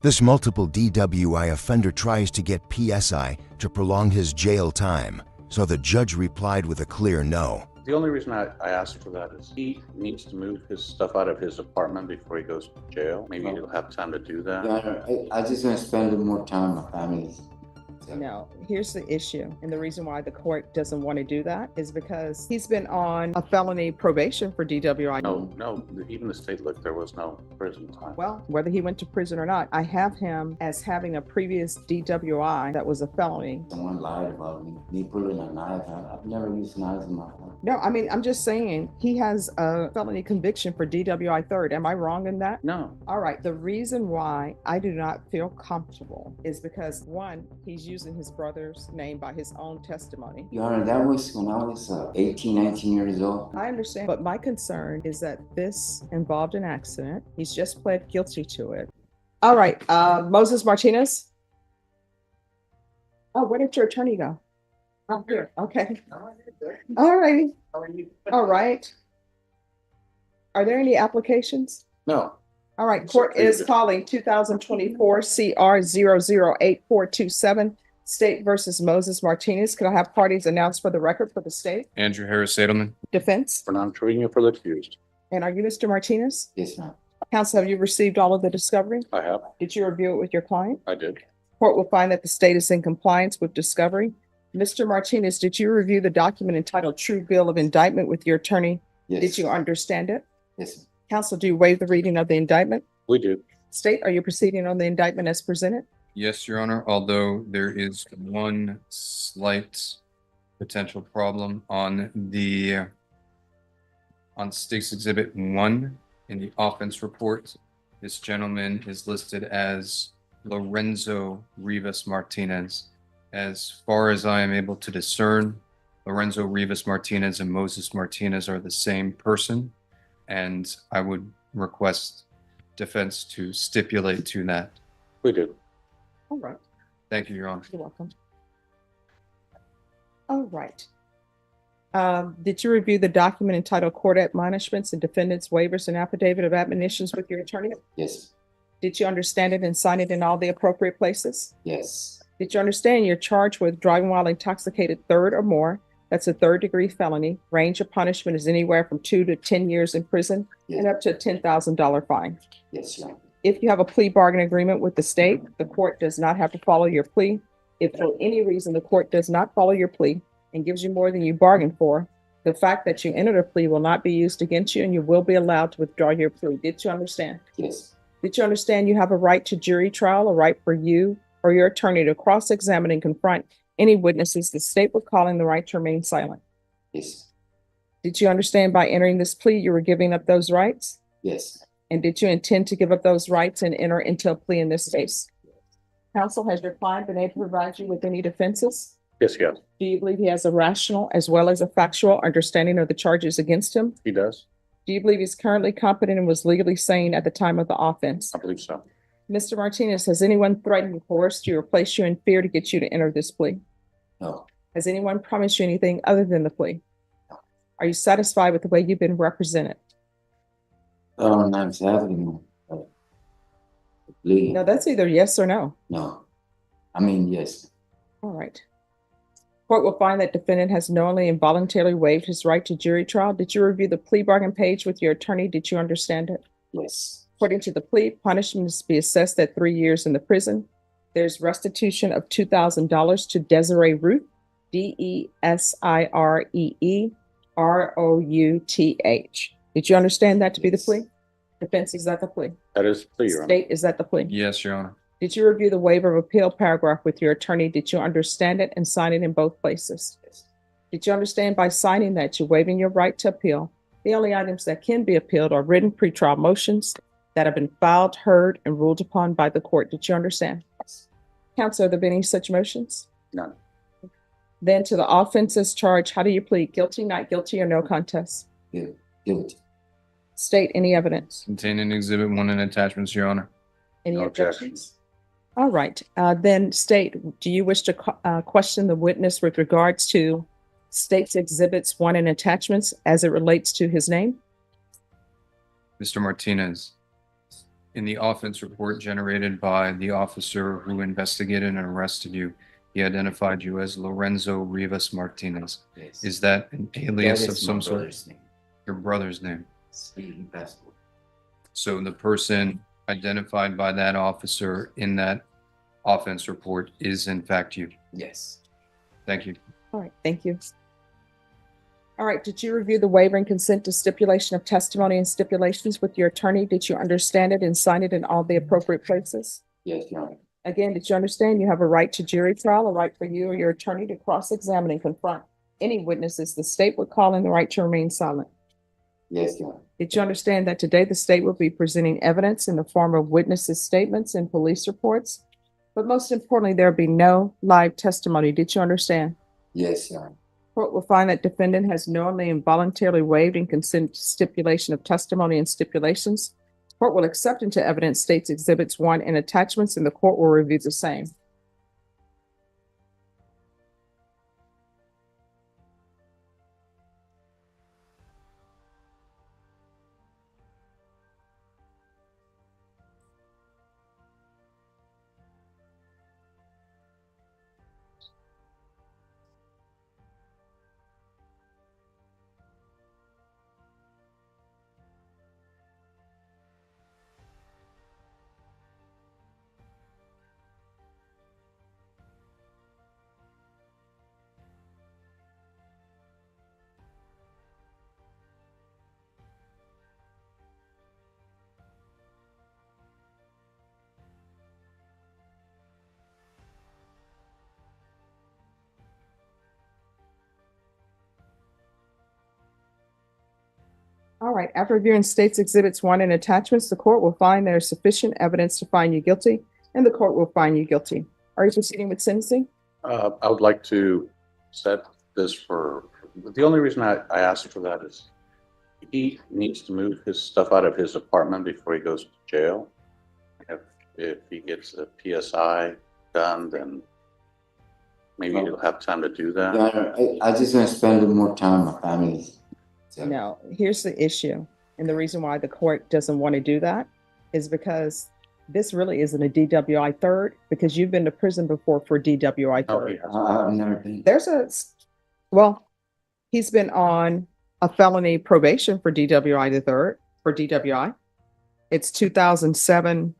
This multiple DWI offender tries to get PSI to prolong his jail time, so the judge replied with a clear no. The only reason I asked for that is he needs to move his stuff out of his apartment before he goes to jail. Maybe he'll have time to do that. I just want to spend a little more time with my family. No, here's the issue. And the reason why the court doesn't want to do that is because he's been on a felony probation for DWI. No, even the state looked, there was no prison time. Well, whether he went to prison or not, I have him as having a previous DWI that was a felony. Someone lied about me pulling a knife. I've never used knives in my life. No, I mean, I'm just saying he has a felony conviction for DWI third. Am I wrong in that? No. All right. The reason why I do not feel comfortable is because, one, he's using his brother's name by his own testimony. Your Honor, that was when I was 18, 19 years old. I understand, but my concern is that this involved an accident. He's just pled guilty to it. All right, Moses Martinez. Oh, where did your attorney go? Oh, here. Okay. All righty. All right. Are there any applications? No. All right, court is calling 2024 CR 008427, State versus Moses Martinez. Could I have parties announced for the record for the state? Andrew Harris Sadelman. Defense? Fernando Trevino for the accused. And are you Mr. Martinez? Yes, ma'am. Counsel, have you received all of the discovery? I have. Did you review it with your client? I did. Court will find that the state is in compliance with discovery. Mr. Martinez, did you review the document entitled True Bill of Indictment with your attorney? Yes. Did you understand it? Yes, ma'am. Counsel, do you waive the reading of the indictment? We do. State, are you proceeding on the indictment as presented? Yes, Your Honor, although there is one slight potential problem on State's Exhibit 1 in the offense report. This gentleman is listed as Lorenzo Rivas Martinez. As far as I am able to discern, Lorenzo Rivas Martinez and Moses Martinez are the same person, and I would request defense to stipulate to that. We do. All right. Thank you, Your Honor. You're welcome. All right. Did you review the document entitled Court Admonishments and Defendants Waivers and Affidavit of Admonitions with your attorney? Yes. Did you understand it and sign it in all the appropriate places? Yes. Did you understand you're charged with driving while intoxicated third or more? That's a third-degree felony. Range of punishment is anywhere from 2 to 10 years in prison and up to a $10,000 fine. Yes, Your Honor. If you have a plea bargain agreement with the state, the court does not have to follow your plea. If for any reason the court does not follow your plea and gives you more than you bargained for, the fact that you entered a plea will not be used against you and you will be allowed to withdraw your plea. Did you understand? Yes. Did you understand you have a right to jury trial, a right for you or your attorney to cross-examine and confront any witnesses the state would call in the right to remain silent? Yes. Did you understand by entering this plea you were giving up those rights? Yes. And did you intend to give up those rights and enter into a plea in this case? Counsel, has your client been able to provide you with any defenses? Yes, yes. Do you believe he has a rational as well as a factual understanding of the charges against him? He does. Do you believe he's currently competent and was legally sane at the time of the offense? I believe so. Mr. Martinez, has anyone threatened, coerced you, or placed you in fear to get you to enter this plea? No. Has anyone promised you anything other than the plea? No. Are you satisfied with the way you've been represented? I'm having a plea. No, that's either yes or no. No. I mean, yes. All right. Court will find that defendant has knowingly and voluntarily waived his right to jury trial. Did you review the plea bargain page with your attorney? Did you understand it? Yes. According to the plea, punishment is to be assessed at 3 years in the prison. There's restitution of $2,000 to Desiree Ruth, DESIREE ROUTH. Did you understand that to be the plea? Defense, is that the plea? That is the plea, Your Honor. State, is that the plea? Yes, Your Honor. Did you review the waiver of appeal paragraph with your attorney? Did you understand it and sign it in both places? Yes. Did you understand by signing that you're waiving your right to appeal? The only items that can be appealed are written pretrial motions that have been filed, heard, and ruled upon by the court. Did you understand? Yes. Counsel, have there been any such motions? None. Then to the offenses charged, how do you plead? Guilty, not guilty, or no contest? Guilty. State, any evidence? Contained in Exhibit 1 and attachments, Your Honor. Any No objections? All right. Then state, do you wish to question the witness with regards to state's Exhibits 1 and attachments as it relates to his name? Mr. Martinez, In the offense report generated by the officer who investigated and arrested you, he identified you as Lorenzo Rivas Martinez. Yes. Is that an That alias of is my some sort? brother's name. Your brother's name. He passed away. So the person identified by that officer in that offense report is in fact you. Yes. Thank you. All right, thank you. All right, did you review the waiver and consent to stipulation of testimony and stipulations with your attorney? Did you understand it and sign it in all the appropriate places? Yes, Your Honor. Again, did you understand you have a right to jury trial, a right for you or your attorney to cross-examine and confront any witnesses the state would call in, the right to remain silent? Yes, Your Honor. Did you understand that today the state will be presenting evidence in the form of witnesses' statements and police reports? But most importantly, there'll be no live testimony. Did you understand? Yes, Your Honor. Court will find that defendant has knowingly and voluntarily waived and consent to stipulation of testimony and stipulations. Court will accept into evidence states exhibits 1 and attachments, and the court will review the same. All right, after reviewing states exhibits 1 and attachments, the court will find there is sufficient evidence to find you guilty, and the court will find you guilty. Are you proceeding with sentencing? I would like to set this for, the only reason I asked for that is he needs to move his stuff out of his apartment before he goes to jail. If he gets a PSI done, then maybe he'll have time to do that. Your Honor, I just want to spend a little more time with my family. So, No, here's the issue. And the reason why the court doesn't want to do that is because this really isn't a DWI third, because you've been to prison before for DWI No, third. he hasn't. I've never been. Well, he's been on a felony probation for DWI the third, for DWI. It's 2007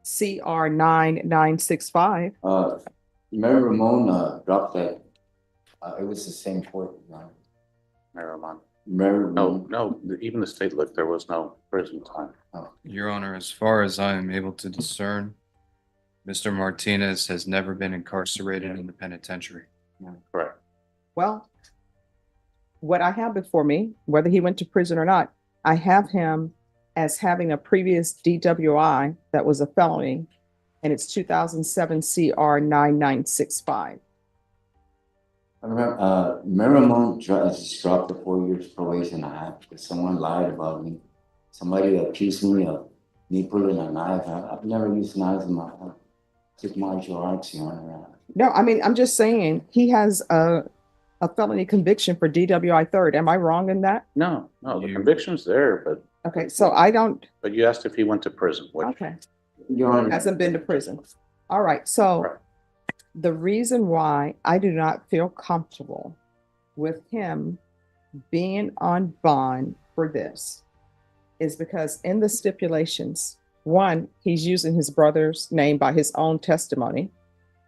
CR 9965. Mary Ramon dropped that. It was the same court, Your Honor. Marijuana. Mary No, Ramon. no, even the state looked, there was no prison time. Your Honor, as far as I am able to discern, Mr. Martinez has never been incarcerated in the penitentiary. Correct. Well, what I have before me, whether he went to prison or not, I have him as having a previous DWI that was a felony, and it's 2007 CR 9965. I remember, Mary Ramon just dropped the 4 years probation I had because someone lied about me. Somebody accused me of me pulling a knife. I've never used knives in my life. Took martial arts, Your Honor. No, I mean, I'm just saying he has a felony conviction for DWI third. Am I wrong in that? No, the You- conviction's there, Okay, so I don't, but you asked if he went to prison, which, okay, Your Honor. hasn't been to prison. All right, so Right. the reason why I do not feel comfortable with him being on bond for this is because in the stipulations, one, he's using his brother's name by his own testimony.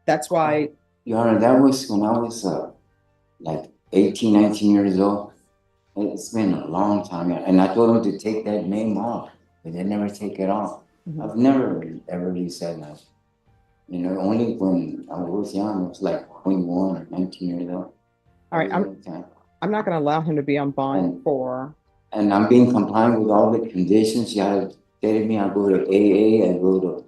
That's why, Your Honor, that was when I was like 18, 19 years old. It's been a long time. And I told them to take that name off, but they never take it off. I've never ever really said that. You know, only when I was young, it was like 21 or 19 years old. all right, I'm not going to allow him to be on bond for, And I'm being compliant with all the conditions. You have stated me, I go to AA, I go to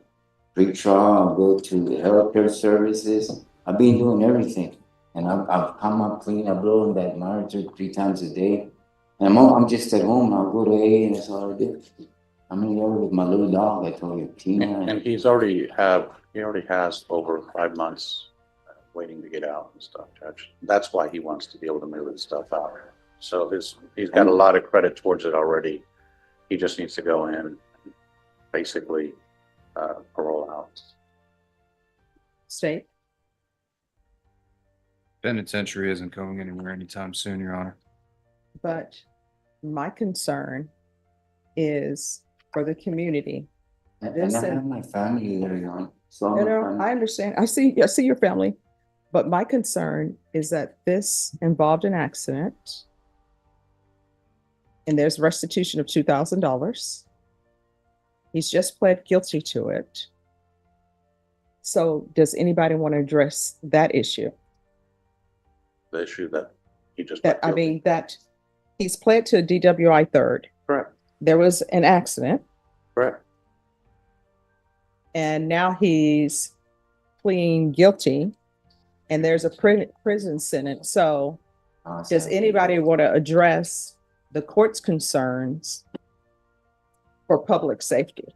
pre-trial, I go to healthcare services. I've been doing everything. And I've come up clean. I blow in that monitor 3 times a day. And I'm just at home. I'll go to AA and that's all I do. I'm in there with my little dog, I told you, Tina. and he already has over 5 months waiting to get out and stuff, Judge. That's why he wants to be able to move his stuff out. So he's got a lot of credit towards it already. He just needs to go in, basically parole out. State? Penitentiary isn't going anywhere anytime soon, Your Honor. But my concern is for the community. And I have my family there, Your Honor. So You I'm a know, family. I understand. I see your family. But my concern is that this involved an accident. And there's restitution of $2,000. He's just pled guilty to it. So does anybody want to address that issue? The issue that he just. That, I mean, that he's pled to a DWI third. Correct, There was an accident correct. and now he's pleading guilty and there's a prison sentence. So does anybody want to address the court's concerns for public safety?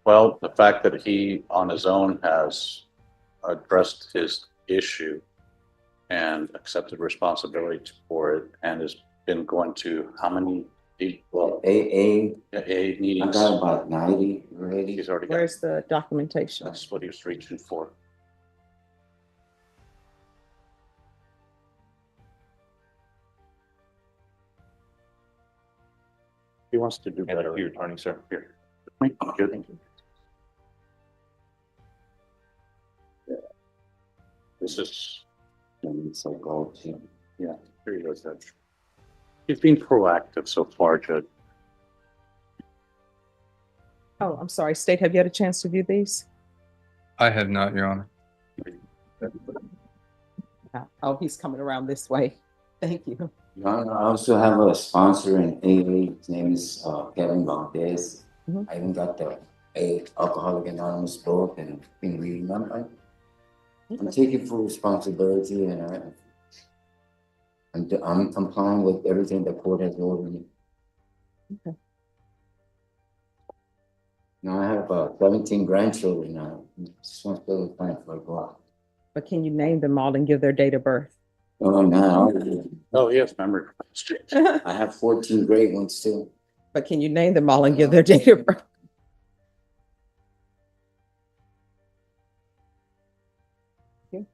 Well, the fact that he on his own has addressed his issue and accepted responsibility for it and has been going to how many, well, AA, AA I meetings? got about 90 already. He's already got, Where's the documentation? that's what he was reaching for. He wants to do better. Your attorney, sir. Here. Thank you. Thank you. This is, So go to. yeah, here he goes, Judge. He's been proactive so far, Judge. Oh, I'm sorry. State, have you had a chance to view these? I have not, Your Honor. Oh, he's coming around this way. Thank you. Your Honor, I also have a sponsor in AA. His name is Kevin Valdez. Mhm. I even got the Alcoholic Anonymous book and been reading them. I'm taking full responsibility and I'm complying with everything the court has ordered me. Okay. Now I have 17 grandchildren now. Just want to plan for a while. But can you name them all and give their date of birth? Oh, no. Oh, yes, memory. I have 14 great ones too. But can you name them all and give their date of birth? Okay.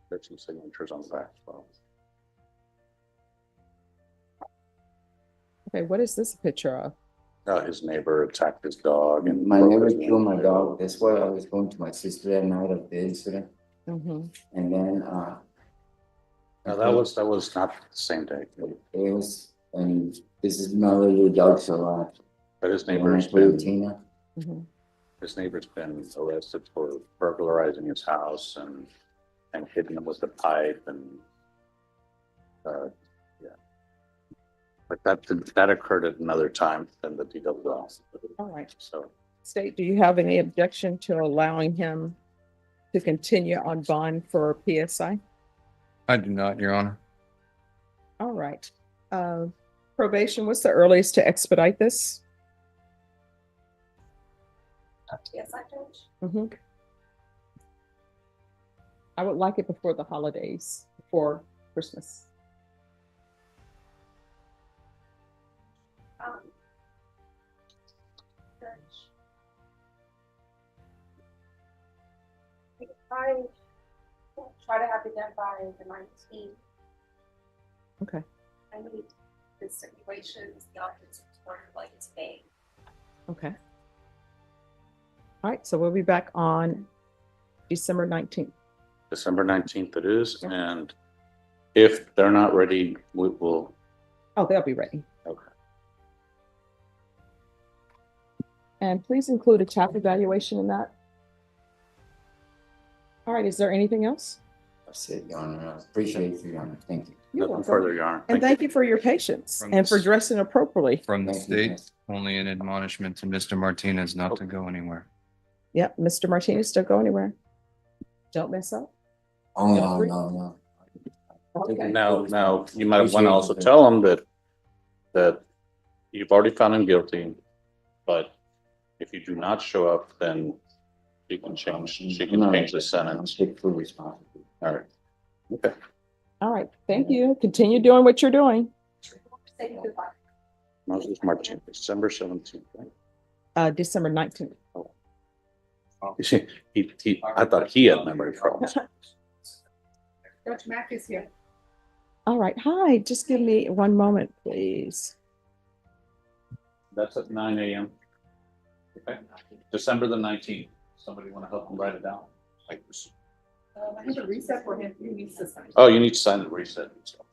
There's some signatures on the back as well. Okay, what is this a picture of? His neighbor attacked his dog and. My broke neighbor his killed my window. dog. That's why I was going to my sister that night of the incident. Mhm. And then No, that was not the same day, it was, and this is my little dog, so but his when I neighbor's played been, Tina. Mhm. his neighbor's been arrested for burglarizing his house and hitting him with a pipe and, yeah. But that occurred at another time than the DWI. All right. So, State, do you have any objection to allowing him to continue on bond for PSI? I do not, Your Honor. All right. Probation, what's the earliest to expedite this? Yes, I judge. Mhm. I would like it before the holidays, before Christmas. Judge. I try to have it done by the 19th. Okay. I need the situations, the options, like today. Okay. All right, so we'll be back on December 19th. December 19th it is, and if they're not ready, we will, Oh, they'll be ready. okay. And please include a CHAP evaluation in that. All right, is there anything else? That's it, Your Honor. I appreciate it, Your Honor. Thank you. You're Nothing welcome. further, Your Honor. And thank you for your patience From and for this- dressing appropriately. From the Thank you, state, yes. only an admonishment to Mr. Martinez not to go anywhere. Yep, Mr. Martinez, don't go anywhere. Don't mess up. Oh, Yeah, no, free- no, no. Okay. Now, you might want to also tell them that you've already found him guilty, but if you do not show up, then she can change the No, sentence. I'll take full responsibility. All right. Okay. All right, thank you. Continue doing what you're doing. Say goodbye. Moses Martinez, December 17th, right? December 19th. You see, I thought he had memory problems. Judge Mack is here. All right, hi, just give me one moment, please. That's at 9 a.m. Okay, December the 19th. Somebody want to help him write it down? Like this. I have a reset for him. He needs to sign. Oh, you need to sign the reset and stuff.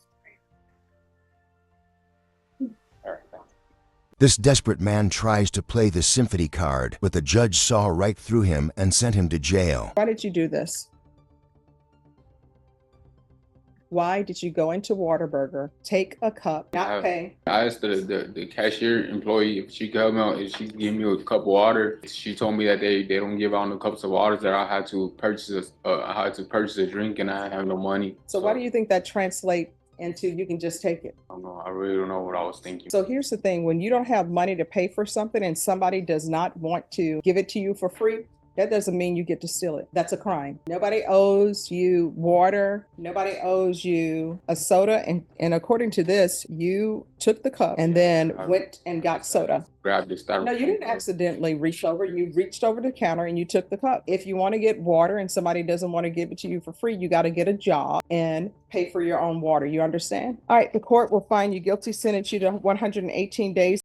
All right. This desperate man tries to play the sympathy card, but the judge saw right through him and sent him to jail. Why did you do this? Why did you go into Whataburger, take a cup, not pay? I asked the cashier employee if she could help me out, if she could give me a cup of water. She told me that they don't give out no cups of water, that I had to purchase a drink, and I have no money. So why do you think that translates into you can just take it? I don't know. I really don't know what I was thinking. So here's the thing, when you don't have money to pay for something and somebody does not want to give it to you for free, that doesn't mean you get to steal it. That's a crime. Nobody owes you water. Nobody owes you a soda. And according to this, you took the cup and then went and got soda. Grabbed this. No, you didn't accidentally reach over. You reached over the counter and you took the cup. If you want to get water and somebody doesn't want to give it to you for free, you got to get a job and pay for your own water. You understand? All right, the court will find you guilty, sentence you to 118 days